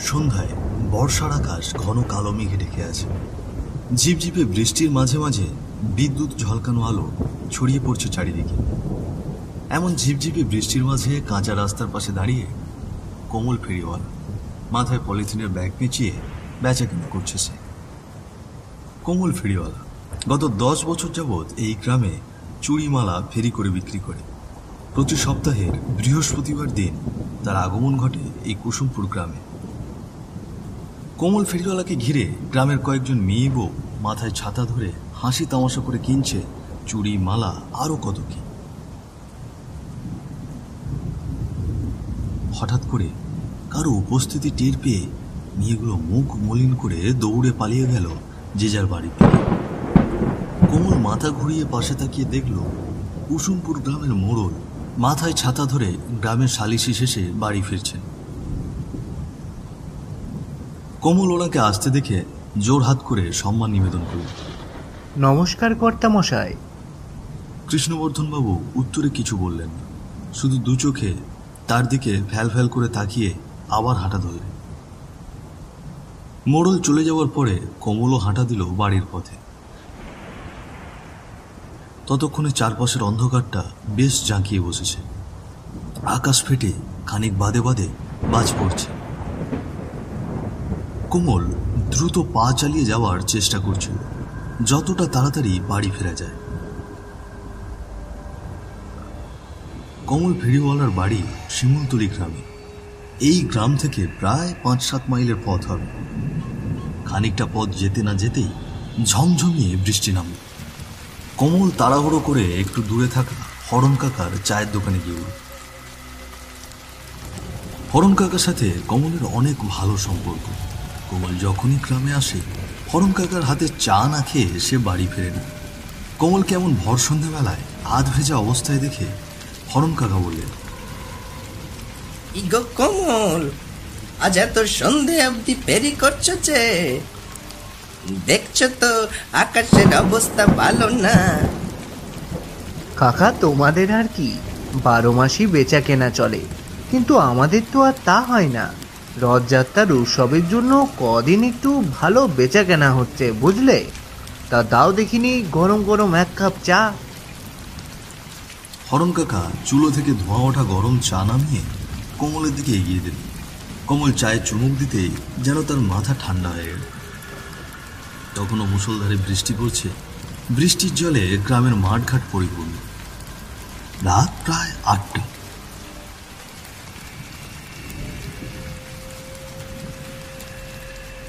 সন্ধ্যায় বর্ষার আকাশ ঘন কালো মেঘে ঢেকে আছে। ঝিপঝিপে বৃষ্টির মাঝে মাঝে বিদ্যুৎ ঝলকানো আলো ছড়িয়ে পড়ছে চারিদিকে। এমন ঝিপঝিপে বৃষ্টির মাঝে কাঁচা রাস্তার পাশে দাঁড়িয়ে কোমল ফেরিওয়ালা মাথায় পলিথিনের ব্যাগ পেঁচিয়ে বেচা কেনা করছে। সে কোমল ফেরিওয়ালা গত 10 বছর যাবৎ এই গ্রামে চুড়িমালা ফেরি করে বিক্রি করে। প্রতি সপ্তাহের বৃহস্পতিবার দিন তার আগমন ঘটে এই কুসুমপুর গ্রামে। কোমল ফেরিওয়ালাকে ঘিরে গ্রামের কয়েকজন মেয়ে বউ মাথায় ছাতা ধরে হাসি তামাশা করে কিনছে চুড়ি, মালা, আরো কত কি। হঠাৎ করে কারো উপস্থিতি টের পেয়ে মেয়েগুলো মুখ মলিন করে দৌড়ে পালিয়ে গেল যে যার বাড়িতে। কোমল মাথা ঘুরিয়ে পাশে তাকিয়ে দেখল কুসুমপুর গ্রামের মোড়ল মাথায় ছাতা ধরে গ্রামের সালিশি শেষে বাড়ি ফিরছেন। কোমল ওনাকে আসতে দেখে জোর হাত করে সম্মান নিবেদন করল। নমস্কার কর্তা মশাই। কৃষ্ণবর্ধন বাবু উত্তরে কিছু বললেন না, শুধু দু চোখে তার দিকে ফ্যাল ফ্যাল করে তাকিয়ে আবার হাঁটা ধরলেন। মোড়ল চলে যাওয়ার পরে কোমলও হাঁটা দিল বাড়ির পথে। ততক্ষণে চারপাশের অন্ধকারটা বেশ জাঁকিয়ে বসেছে। আকাশ ফেটে খানিক বাদে বাদে বাজ পড়ছে। কোমল দ্রুত পা চালিয়ে যাওয়ার চেষ্টা করছিল, যতটা তাড়াতাড়ি বাড়ি ফেরা যায়। কোমল ফেরিওয়ালার বাড়ি শিমুলতলি গ্রামে। এই গ্রাম থেকে প্রায় 5-7 মাইলের পথ হবে। খানিকটা পথ যেতে না যেতেই ঝমঝমিয়ে বৃষ্টি নামল। কোমল তাড়াহুড়ো করে একটু দূরে থাকা হরণ কাকার চায়ের দোকানে গিয়ে উঠল। হরণ কাকার সাথে কোমলের অনেক ভালো সম্পর্ক। কোমল যখনই গ্রামে আসে হরণ কাকার হাতে চা না খেয়ে সে বাড়ি ফেরেনি। কোমলকে এমন ভর সন্ধ্যাবেলায় আধ ভেজা অবস্থায় দেখে হরণ কাকা বললেন, ইগো কোমল, আজ এত সন্ধে অবধি ফেরি করছো যে? দেখছো তো আকাশের অবস্থা ভালো না। কাকা, তোমাদের আর কি 12 মাসই বেচা কেনা চলে, কিন্তু আমাদের তো আর তা হয় না। রথযাত্রার উৎসবের জন্য কদিন একটু ভালো বেচা কেনা হচ্ছে, বুঝলে? তা দাও দেখিনি গরম গরম 1 কাপ চা। হরণ কাকা চুলো থেকে ধোঁয়া ওঠা গরম চা নামিয়ে কোমলের দিকে এগিয়ে দিল। কোমল চায়ে চুমুক দিতেই যেন তার মাথা ঠান্ডা হয়ে গেল। তখনও মুষলধারে বৃষ্টি পড়ছে। বৃষ্টির জলে গ্রামের মাঠঘাট পরিপূর্ণ। রাত প্রায় 8টা।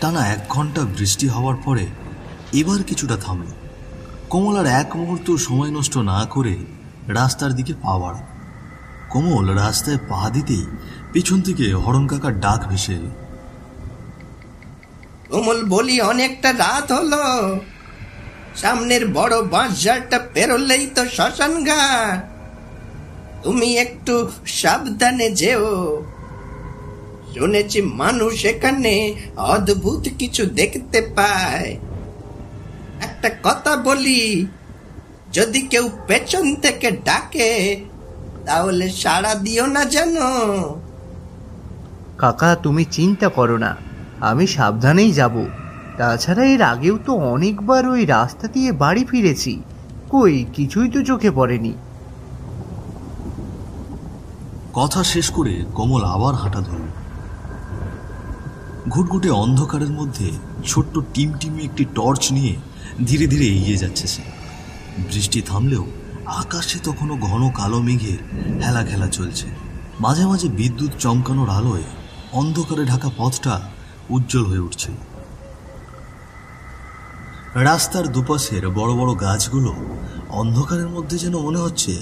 টানা 1 ঘন্টা বৃষ্টি হওয়ার পরে এবার কিছুটা থামল। কোমল আর এক মুহূর্ত সময় নষ্ট না করে রাস্তার দিকে পা বাড়াল। কোমল রাস্তায় পা দিতেই পিছন থেকে হরণ কাকার ডাক ভেসে এল। কোমল বলি, অনেকটা রাত হলো, সামনের বড় বাঁশঝাড়টা পেরোলেই তো শ্মশান ঘাট। তুমি একটু সাবধানে যেও। শুনেছি মানুষ এখানে অদ্ভুত কিছু দেখতে পায়। একটা কথা বলি, যদি কেউ পেছন থেকে ডাকে তাহলে সাড়া দিও না যেন। কাকা, তুমি চিন্তা করো না, আমি সাবধানেই যাব। তাছাড়া এর আগেও তো অনেকবার ওই রাস্তা দিয়ে বাড়ি ফিরেছি, কই কিছুই তো চোখে পড়েনি। কথা শেষ করে কোমল আবার হাঁটা ধরল। ঘুটঘুটে অন্ধকারের মধ্যে ছোট্ট টিমটিমে একটি টর্চ নিয়ে ধীরে ধীরে এগিয়ে যাচ্ছে সে। বৃষ্টি থামলেও আকাশে তখনও ঘন কালো মেঘের হেলা খেলা চলছে। মাঝে মাঝে বিদ্যুৎ চমকানোর আলোয় অন্ধকারে ঢাকা পথটা উজ্জ্বল হয়ে উঠছিল। রাস্তার দুপাশের বড় বড় গাছগুলো অন্ধকারের মধ্যে যেন মনে হচ্ছে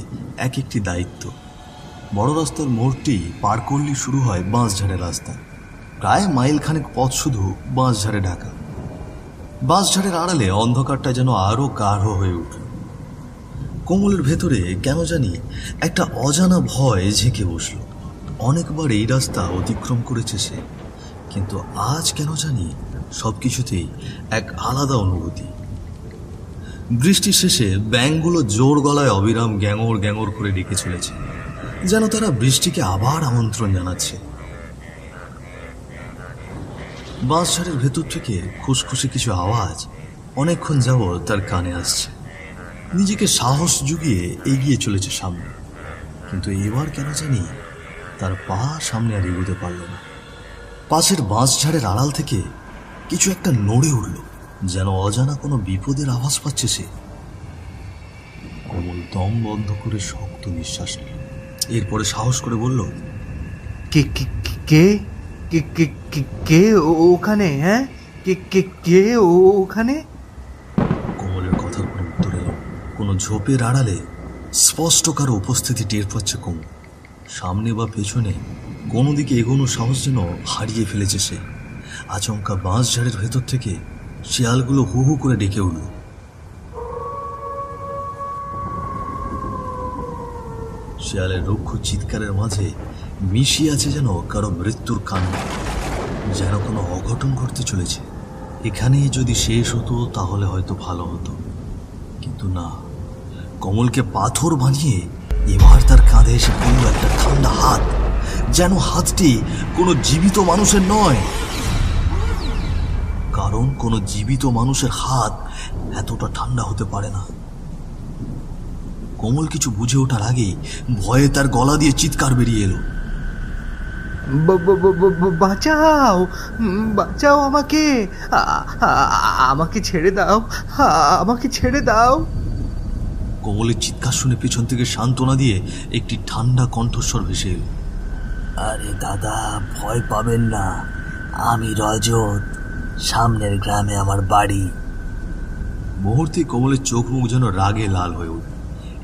এক একটি দায়িত্ব। বড় রাস্তার মোড়টি পার করলেই শুরু হয় বাঁশঝাড়ের রাস্তা। প্রায় মাইল খানেক পথ শুধু বাঁশঝাড়ে ঢাকা। বাঁশঝাড়ের আড়ালে অন্ধকারটা যেন আরো গাঢ় হয়ে উঠল। কোমলের ভেতরে কেন জানি একটা অজানা ভয় ঝেঁকে বসল। অনেকবার এই রাস্তা অতিক্রম করেছে সে, কিন্তু আজ কেন জানি সবকিছুতেই এক আলাদা অনুভূতি। বৃষ্টির শেষে ব্যাঙগুলো জোর গলায় অবিরাম গ্যাঙর গ্যাঙর করে ডেকে চলেছে, যেন তারা বৃষ্টিকে আবার আমন্ত্রণ জানাচ্ছে। বাঁশঝাড়ের ভেতর থেকে খুসখুসে কিছু আওয়াজ অনেকক্ষণ যাবৎ তার কানে আসছে। নিজেকে সাহস জুগিয়ে এগিয়ে চলেছে সামনে, কিন্তু এবার কেন জানি তার পা সামনে আর এগোতে পারল না। পাশের বাঁশঝাড়ের আড়াল থেকে কিছু একটা নড়ে উঠল, যেন অজানা কোনো বিপদের আভাস পাচ্ছে সে। কমল দম বন্ধ করে শক্ত নিঃশ্বাস নিল। এরপরে সাহস করে বলল, কে কে কে কে কে কে কে ওখানে? হ্যাঁ, কে কে কে ওখানে? কমলের কথার কোনো উত্তর এলো। কোনো ঝোপের আড়ালে স্পষ্ট কারো উপস্থিতি টের পাচ্ছে কমল। সামনে বা পেছনে কোনো দিকে এগোনোর সাহস যেন হারিয়ে ফেলেছে সে। আচমকা বাঁশঝাড়ের ভেতর থেকে শিয়ালগুলো হু হু করে ডেকে উঠল। শিয়ালের রুক্ষ চিৎকারের মাঝে মিশিয়ে আছে যেন কারো মৃত্যুর কান্না, যেন কোনো অঘটন ঘটতে চলেছে। এখানেই যদি শেষ হতো তাহলে হয়তো ভালো হতো, কিন্তু না। কমলকে পাথর বানিয়ে এবার তার কাঁধে এসে পড়ল একটা ঠান্ডা হাত, যেন হাতটি কোনো জীবিত মানুষের নয়। কারণ কোনো জীবিত মানুষের হাত এতটা ঠান্ডা হতে পারে না। কমল কিছু বুঝে ওঠার আগেই ভয়ে তার গলা দিয়ে চিৎকার বেরিয়ে এলো, বাঁচাও, বাঁচাও আমাকে, আমাকে ছেড়ে দাও, আমাকে ছেড়ে দাও। কমলের চিৎকার শুনে পেছন থেকে সান্ত্বনা দিয়ে একটি ঠান্ডা কণ্ঠস্বর ভেসে এলো, আরে দাদা, ভয় পাবেন না, আমি রজত, সামনের গ্রামে আমার বাড়ি। মুহূর্তে কমলের চোখ মুখ যেন রাগে লাল হয়ে উঠল।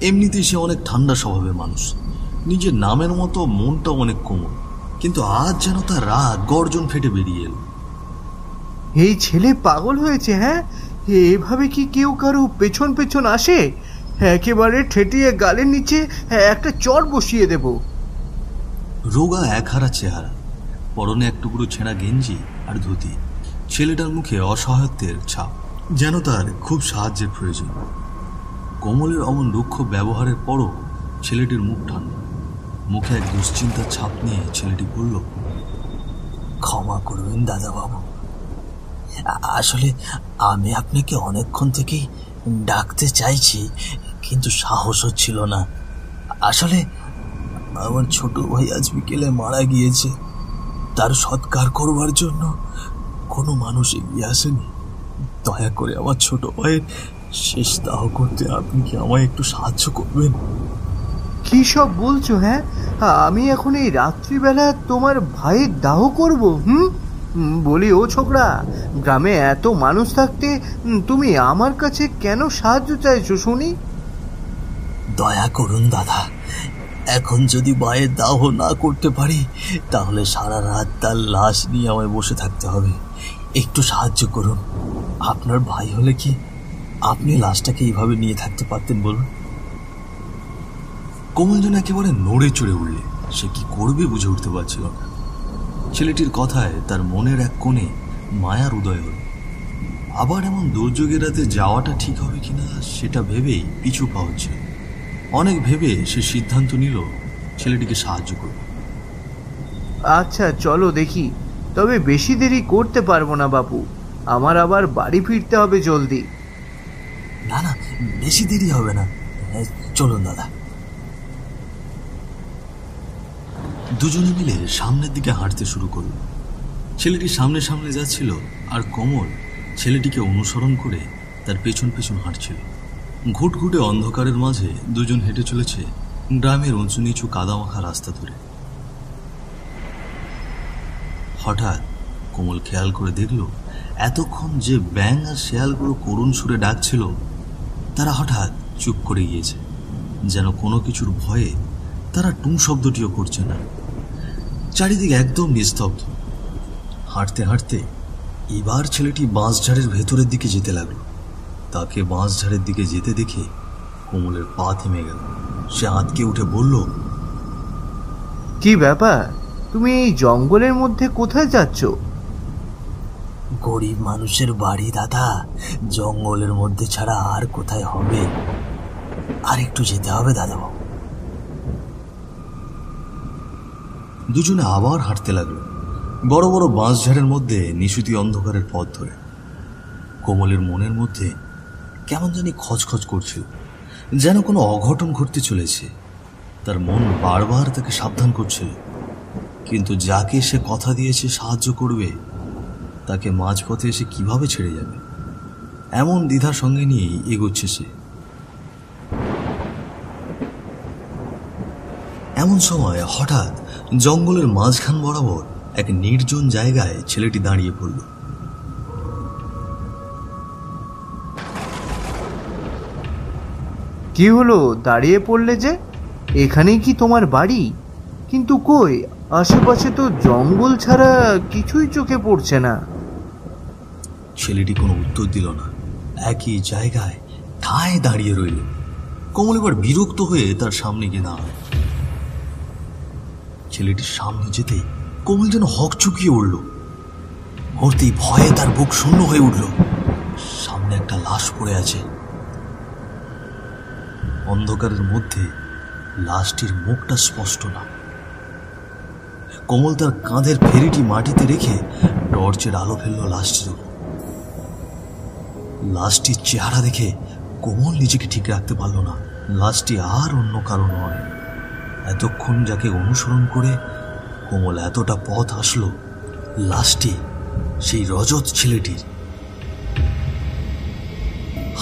এমনিতেই সে অনেক ঠান্ডা স্বভাবের মানুষ, নিজের নামের মতো মনটা অনেক কোমল, কিন্তু আজ যেন তার রাগ গর্জন ফেটে বেরিয়ে এলো। এই ছেলে পাগল হয়েছে? হ্যাঁ, এভাবে কি কেউ কারো পেছন পেছন আসে? একেবারে ঠেটিয়ে গালের নিচে একটা চড় বসিয়ে দেব। রোগা একহারা চেহারা, পরনে এক টুকরো ছেঁড়া গেঞ্জি আর ধুতি। ছেলেটার মুখে অসহায়ত্বের ছাপ, যেন তার খুব সাহায্যের প্রয়োজন। কমলের অমন রুক্ষ ব্যবহারের পরও ছেলেটির মুখ ঠান্ডা। মুখে এক দুশ্চিন্তার ছাপ নিয়ে ছেলেটি বলল, ক্ষমা করবেন দাদাবাবু, আসলে আমি আপনাকে অনেকক্ষণ থেকেই ডাকতে চাইছি, কিন্তু সাহস হচ্ছিল না। আসলে আমার ছোট ভাই আজ বিকেলে মারা গিয়েছে, তার সৎকার করবার জন্য কোনো মানুষ এগিয়ে আসেনি। দয়া করে আমার ছোট ভাইয়ের শেষ দাহ করতে আপনি কি আমায় একটু সাহায্য করবেন? কি সব বলছো? হ্যাঁ, আমি এখন এই রাত্রিবেলা তোমার ভাইয়ের দাহ করব? বলি ও ছোকরা, গ্রামে এত মানুষ থাকতে তুমি আমার কাছে কেন সাহায্য চাইছো শুনি? দয়া করুন দাদা, এখন যদি ভাইয়ের দাহ না করতে পারি তাহলে সারা রাত তার লাশ নিয়ে আমায় বসে থাকতে হবে। একটু সাহায্য করুন। আপনার ভাই হলে কি আপনি লাশটাকে এইভাবে নিয়ে থাকতে পারতেন বলুন? কমল যেন একেবারে নড়ে চড়ে উঠলে। সে কি করবে বুঝে উঠতে পারছিল না। ছেলেটির কথায় তার মনের এক কোণে মায়ার উদয় হল। আবার এমন দুর্যোগের রাতে যাওয়াটা ঠিক হবে কিনা সেটা ভেবেই পিছু পা হচ্ছে। অনেক ভেবে সে সিদ্ধান্ত নিল ছেলেটিকে সাহায্য করবে। আচ্ছা চলো দেখি, তবে বেশি দেরি করতে পারবো না বাপু, আমার আবার বাড়ি ফিরতে হবে জলদি। না না, বেশি দেরি হবে না, চলুন দাদা। দুজনে মিলে সামনের দিকে হাঁটতে শুরু করল। ছেলেটি সামনে সামনে যাচ্ছিল আর কমল ছেলেটিকে অনুসরণ করে তার পেছন পেছন হাঁটছিল। ঘুটঘুটে অন্ধকারের মাঝে দুজন হেঁটে চলেছে গ্রামের উঁচু নিচু কাদামাখা রাস্তা ধরে। হঠাৎ কমল খেয়াল করে দেখল, এতক্ষণ যে ব্যাঙ আর শেয়ালগুলো করুণ সুরে ডাকছিল তারা হঠাৎ চুপ করে গিয়েছে, যেন কোনো কিছুর ভয়ে তারা টুং শব্দটিও করছে না। চারিদিকে একদম নিস্তব্ধ। হাঁটতে হাঁটতে এবার ছেলেটি বাঁশঝাড়ের ভেতরের দিকে যেতে লাগলো। তাকে বাঁশঝাড়ের দিকে যেতে দেখে কমলের পা থেমে গেল। সে আঁতকে উঠে বলল, কি ব্যাপার, তুমি এই জঙ্গলের মধ্যে কোথায় যাচ্ছ? গরিব মানুষের বাড়ি দাদা, জঙ্গলের মধ্যে ছাড়া আর কোথায় হবে? আর একটু যেতে হবে দাদাবাবু। দুজনে আবার হাঁটতে লাগলো। বড় বড় বাঁশঝাড়ের মধ্যে নিশুতি অন্ধকারের পথ ধরে। কোমলের মনের মধ্যে কেমন জানি খচখচ করছিল, যেন কোনো অঘটন ঘটতে চলেছে। তার মন বারবার তাকে সাবধান করছিল, কিন্তু যাকে সে কথা দিয়েছে সাহায্য করবে তাকে মাঝপথে এসে কিভাবে ছেড়ে যাবে, এমন দ্বিধা সঙ্গে নিয়েই এগোচ্ছে সে। এমন সময় হঠাৎ জঙ্গলের মাঝখান বরাবর এক নির্জন জায়গায় ছেলেটি দাঁড়িয়ে পড়ল। কি হলো, দাঁড়িয়ে পড়লে যে? এখানেই কি তোমার বাড়ি? কিন্তু কই, আশেপাশে তো জঙ্গল ছাড়া কিছুই চোখে পড়ছে না। ছেলেটি কোনো উত্তর দিল না, একই জায়গায় ঠায় দাঁড়িয়ে রইল। কমল এবার বিরক্ত হয়ে তার সামনে গিয়ে দাঁড়াল। ছেলেটির সামনে যেতে কমল যেন হকচকিয়ে উঠল। মুহূর্তেই ভয়ে তার বুক শূন্য হয়ে উঠল। সামনে একটা লাশ পড়ে আছে। অন্ধকারের মধ্যে লাশটির মুখটা স্পষ্ট না। কমল তার কাঁধের ফেরিটি মাটিতে রেখে টর্চের আলো ফেলল লাশটির উপর। লাশটির চেহারা দেখে কমল নিজেকে ঠিক রাখতে পারল না। লাশটি আর অন্য কারো নয়। এতক্ষণ যাকে অনুসরণ করে কমল এতটা পথ আসলো, লাশটি সেই রজত ছেলেটির।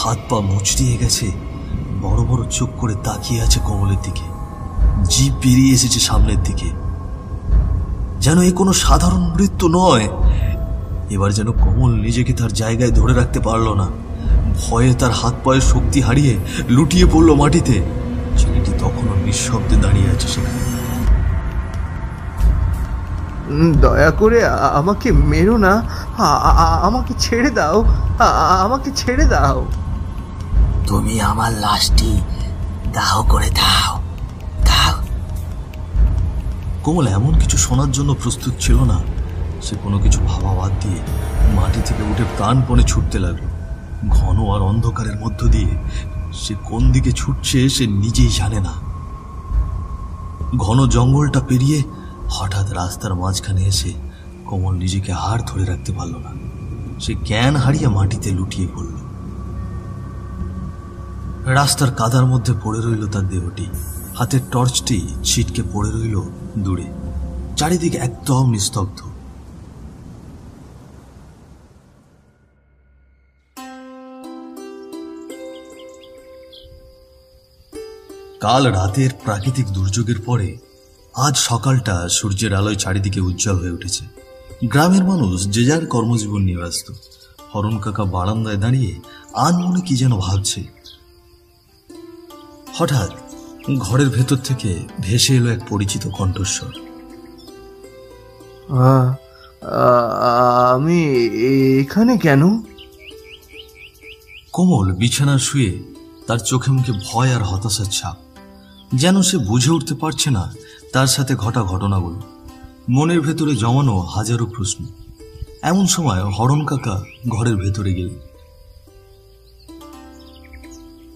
হাত পা মুচড়িয়ে গেছে, বড় বড় চোখ করে তাকিয়ে আছে কমলের দিকে। জিভ বেরিয়ে এসেছে সামনের দিকে, যেন এ কোনো সাধারণ মৃত্যু নয়। এবার যেন কমল নিজেকে তার জায়গায় ধরে রাখতে পারল না। ভয়ে তার হাত পায়ের শক্তি হারিয়ে লুটিয়ে পড়ল মাটিতে। ছেলেটি তখনও নিঃশব্দে দাঁড়িয়ে আছে সেখানে। দয়া করে আমাকে মেরো না, আমাকে ছেড়ে দাও, আমাকে ছেড়ে দাও। তুমি আমার লাশটি দাহ করে দাও, দাও। কোমল এমন কিছু শোনার জন্য প্রস্তুত ছিল না। সে কোনো কিছু ভাবা বাদ দিয়ে মাটি থেকে উঠে প্রাণপণে ছুটতে লাগলো। ঘন আর অন্ধকারের মধ্য দিয়ে সে কোন দিকে ছুটছে সে নিজেই জানে না। ঘন জঙ্গলটা পেরিয়ে হঠাৎ রাস্তার মাঝখানে এসে কোমল নিজেকে আর ধরে রাখতে পারল না। সে জ্ঞান হারিয়ে মাটিতে লুটিয়ে পড়ল। রাস্তার কাদার মধ্যে পড়ে রইল তার দেহটি। হাতের টর্চটি ছিটকে পড়ে রইল দূরে। চারিদিকে একদম নিস্তব্ধ। কাল রাতের প্রাকৃতিক দুর্যোগের পরে আজ সকালটা সূর্যের আলোয় চারিদিকে উজ্জ্বল হয়ে উঠেছে। গ্রামের মানুষ যে যার কর্মজীবন নিয়ে ব্যস্ত। হরণ কাকা বারান্দায় দাঁড়িয়ে আনমনে কি যেন ভাবছে। হঠাৎ ঘরের ভেতর থেকে ভেসে এলো এক পরিচিত কণ্ঠস্বর। আমি এখানে কেন? কোমল বিছানায় শুয়ে তার চোখে মুখে ভয় আর হতাশার ছাপ। যেন সে বুঝে উঠতে পারছে না তার সাথে ঘটা ঘটনাগুলো। মনের ভেতরে জমানো হাজারো প্রশ্ন। এমন সময় হরণ কাকা ঘরের ভেতরে গেলেন।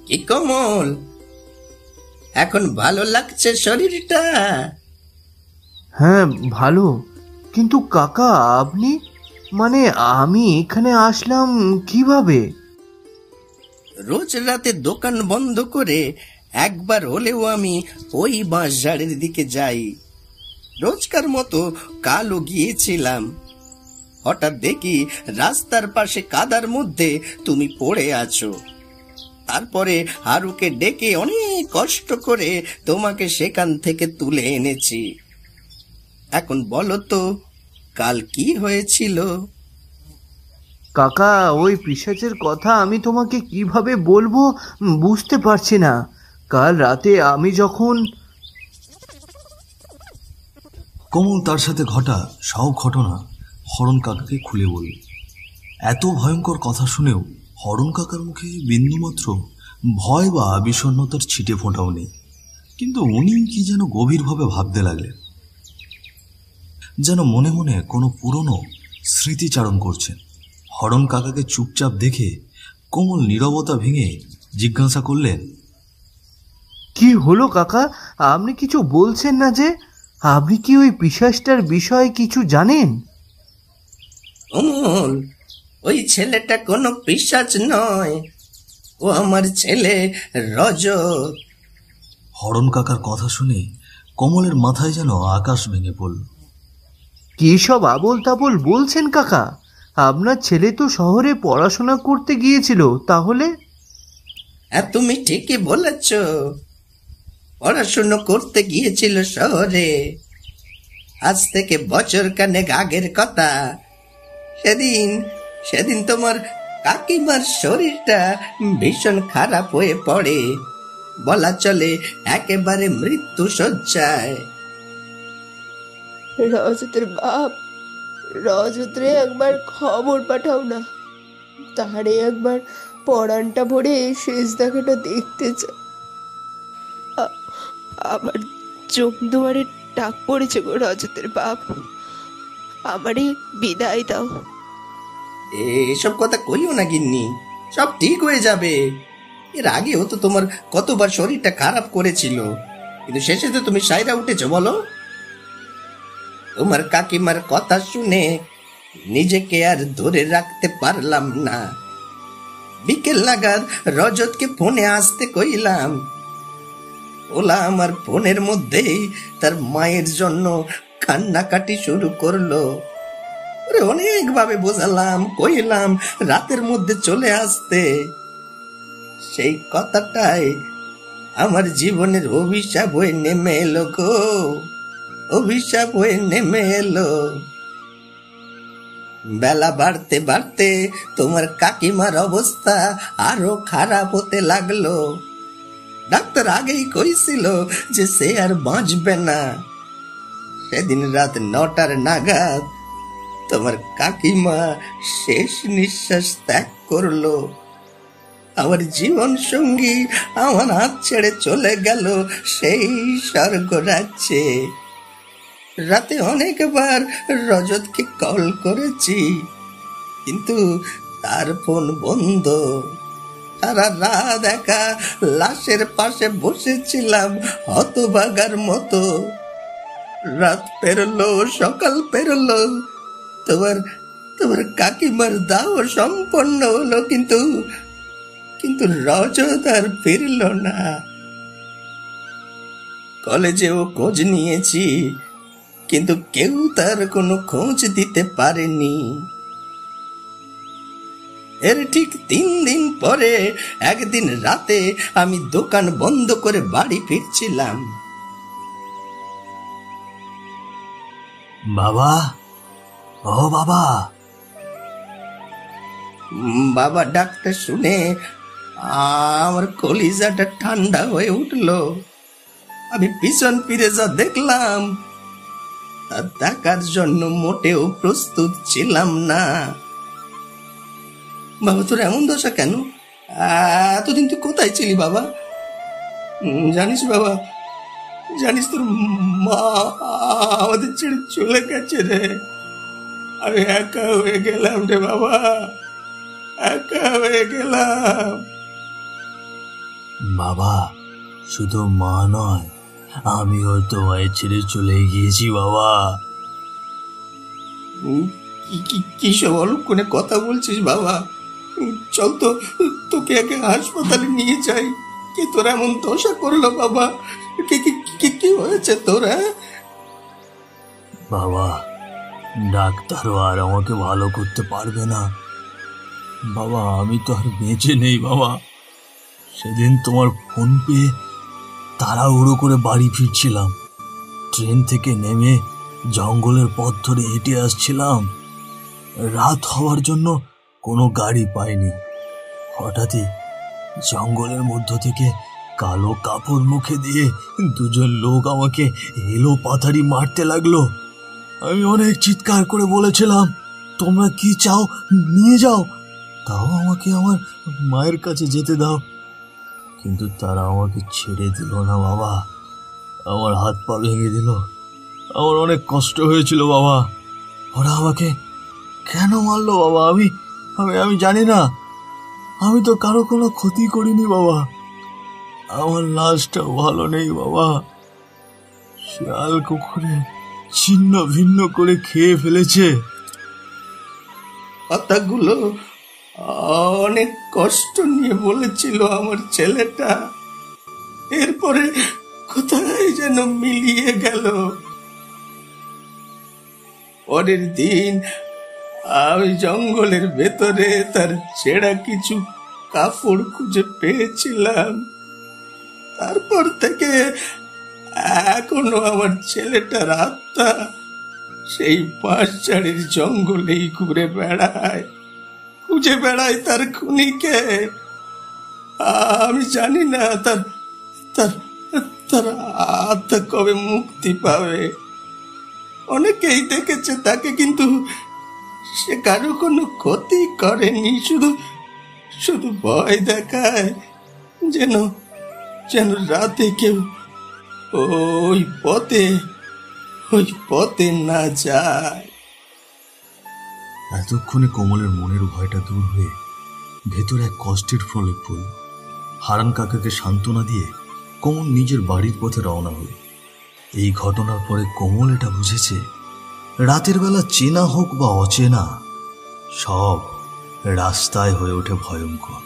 কি কমল, এখন ভালো লাগছে শরীরটা? হ্যাঁ ভালো, কিন্তু কাকা আপনি, মানে আমি এখানে আসলাম কিভাবে? রোজ রাতে দোকান বন্ধ করে একবার হলেও আমি ওই বাঁশঝাড়ের দিকে যাই। রোজকার মতো কালও গিয়েছিলাম। হঠাৎ দেখি রাস্তার পাশে কাদার মধ্যে তুমি পড়ে আছো। তারপরে হারুকে ডেকে অনেক কষ্ট করে তোমাকে সেখান থেকে তুলে এনেছি। এখন বলো তো কাল কি হয়েছিল? কাকা, ওই পিশাচের কথা আমি তোমাকে কিভাবে বলবো বুঝতে পারছি না। কাল রাতে আমি যখন... কোমল তার সাথে ঘটা সব ঘটনা হরণ কাকাকে খুলে বলল। এত ভয়ঙ্কর কথা শুনেও হরণ কাকার মুখে বিন্দুমাত্র ভয় বা বিষণ্ণতার ছিটে ফোঁটাও নেই। কিন্তু উনি কি যেন গভীরভাবে ভাবতে লাগলেন, যেন মনে মনে কোনো পুরনো স্মৃতিচারণ করছেন। হরণ কাকাকে চুপচাপ দেখে কোমল নীরবতা ভেঙে জিজ্ঞাসা করলেন, কি হলো কাকা? আপনি কিছু বলছেন না যে? আপনি কি ওই পিশাচটার বিষয়ে কিছু জানেন? অমল, ওই ছেলেটা কোনো পিশাচ নয়, ও আমার ছেলে রজত। হরণ কাকার কথা শুনে কমলের মাথায় যেন আকাশ ভেঙে পড়ল। কি সব আবোল তাবোল বলছেন কাকা? আপনার ছেলে তো শহরে পড়াশোনা করতে গিয়েছিল, তাহলে? হ্যাঁ, তুমি ঠিকই বলেছ, পড়াশুনো করতে গিয়েছিল শহরে। আজ থেকে বছর খানেক আগের কথা। সেদিন সেদিন তোমার কাকিমার শরীরটা ভীষণ খারাপ হয়ে পড়ে, বলা চলে একেবারে মৃত্যু শয্যায়। রজতের বাপ, রজতরে একবার খবর পাঠাও না, তাহারে একবার পরানটা ভরে শেষ দেখাটা দেখতে চাই। আমার জমদুয়ারে ডাক পড়েছে গো রজতের বাপ, আমারে বিদায় দাও। এসব কথা কইও না গিন্নি, সব ঠিক হয়ে যাবে। এর আগেও তো তোমার কতবার শরীরটা খারাপ করেছিল, কিন্তু শেষে তো তুমি সাইরা উঠেছো। বলো, তোমার কাকিমার কথা শুনে নিজেকে আর ধরে রাখতে পারলাম না। বিকেল নাগাদ রজতকে ফোনে আসতে কইলাম। ওলা আমার ফোনের মধ্যেই তার মায়ের জন্য কান্নাকাটি শুরু করলো। ওরে অনেকভাবে বোঝালাম, কইলাম রাতের মধ্যে চলে আসতে। সেই কথাটাই আমার জীবনের অভিশাপ হয়ে নেমে এলো গো, অভিশাপ হয়ে নেমে এলো। বেলা বাড়তে বাড়তে তোমার কাকিমার অবস্থা আরো খারাপ হতে লাগলো। ডাক্তার আগেই কইছিল যে সে আর বাঁচবে না। সেদিন রাত 9টার নাগাদ তোমার কাকিমা শেষ নিঃশ্বাস ত্যাগ করলো। আমার জীবন সঙ্গী আমার হাত ছেড়ে চলে গেল সেই স্বর্গ রাজ্যে। রাতে অনেকবার রজতকে কল করেছি, কিন্তু তার ফোন বন্ধ। সারা রাত একা লাশের পাশে বসেছিলাম হতভাগার মতো। রাত পেরোলো, সকাল পেরোলো, তোমার তোমার কাকিমার দাহ সম্পন্ন হলো, কিন্তু কিন্তু রজত আর ফিরল না। কলেজেও খোঁজ নিয়েছি, কিন্তু কেউ তার কোনো খোঁজ দিতে পারেনি। এর ঠিক 3 দিন পরে একদিন রাতে আমি দোকান বন্ধ করে বাড়ি ফিরছিলাম। বাবা, ও বাবা। বাবা ডাকতে শুনে আমার কলিজাটা ঠান্ডা হয়ে উঠলো। আমি পিছন ফিরে যা দেখলাম, তা দেখার জন্য মোটেও প্রস্তুত ছিলাম না। বাবা, তোর এমন দশা কেন? এতদিন তুই কোথায় ছিলি বাবা? জানিস বাবা, জানিস তোর মা আমাদের ছেড়ে চলে গেছে রে। আমি একা হয়ে গেলাম রে বাবা, একা হয়ে গেলাম। বাবা, শুধু মা নয়, আমিও তোমায় ছেড়ে চলে গিয়েছি বাবা। কি সব অলক্ষণে কথা বলছিস বাবা? চল তো, তোকে একে হাসপাতালে নিয়ে যাই। কে তোর এমন দশা করলো বাবা? কি হয়েছে তোরা? বাবা, ডাক্তারও আর আমাকে ভালো করতে পারবে না বাবা, আমি তো আর বেঁচে নেই বাবা। সেদিন তোমার ফোন পেয়ে তাড়াহুড়ো করে বাড়ি ফিরছিলাম। ট্রেন থেকে নেমে জঙ্গলের পথ ধরে হেঁটে আসছিলাম। রাত হওয়ার জন্য কোনো গাড়ি পাইনি। হঠাৎই জঙ্গলের মধ্য থেকে কালো কাপড় মুখে দিয়ে 2জন লোক আমাকে এলো পাথারি মারতে লাগলো। আমি অনেক চিৎকার করে বলেছিলাম, তোমরা কি চাও নিয়ে যাও, তাও আমাকে আমার মায়ের কাছে যেতে দাও। কিন্তু তারা আমাকে ছেড়ে দিল না বাবা, আমার হাত পা ভেঙে দিল। আমার অনেক কষ্ট হয়েছিল বাবা। ওরা আমাকে কেন মারলো বাবা আমি আমি আমি জানি না। আমি তো কারো কোনো ক্ষতি করিনি বাবা। আমার লাশটা ভালো নেই বাবা, শিয়াল কুকুরে ছিন্ন ভিন্ন করে খেয়ে ফেলেছে। কথাগুলো অনেক কষ্ট নিয়ে বলেছিল আমার ছেলেটা। এরপরে কোথায় যেন মিলিয়ে গেল। পরের দিন আমি জঙ্গলের ভেতরে তার ছেঁড়া কিছু কাপড় খুঁজে পেয়েছিলাম। তারপর থেকে এখনো আমার ছেলেটার আত্মা সেই পাঁচঝাড়ের জঙ্গলেই ঘুরে বেড়ায়, খুঁজে বেড়ায় তার খুনিকে। আমি জানি না তার তার তার আত্মা কবে মুক্তি পাবে। অনেকেই দেখেছে তাকে, কিন্তু সে কারো কোনো ক্ষতি করেনি, শুধু শুধু ভয় দেখায় যেন যেন রাতে কেউ ওই পথে না যায়। এতক্ষণে কমলের মনের ভয়টা দূর হয়ে ভেতরে এক কষ্টের প্রলেপ পড়ল। হারান কাকাকে সান্ত্বনা দিয়ে কমল নিজের বাড়ির পথে রওনা হল। এই ঘটনার পরে কমল এটা বুঝেছে, রাতের বেলা চেনা হোক বা অচেনা, সব রাস্তায় হয়ে ওঠে ভয়ঙ্কর।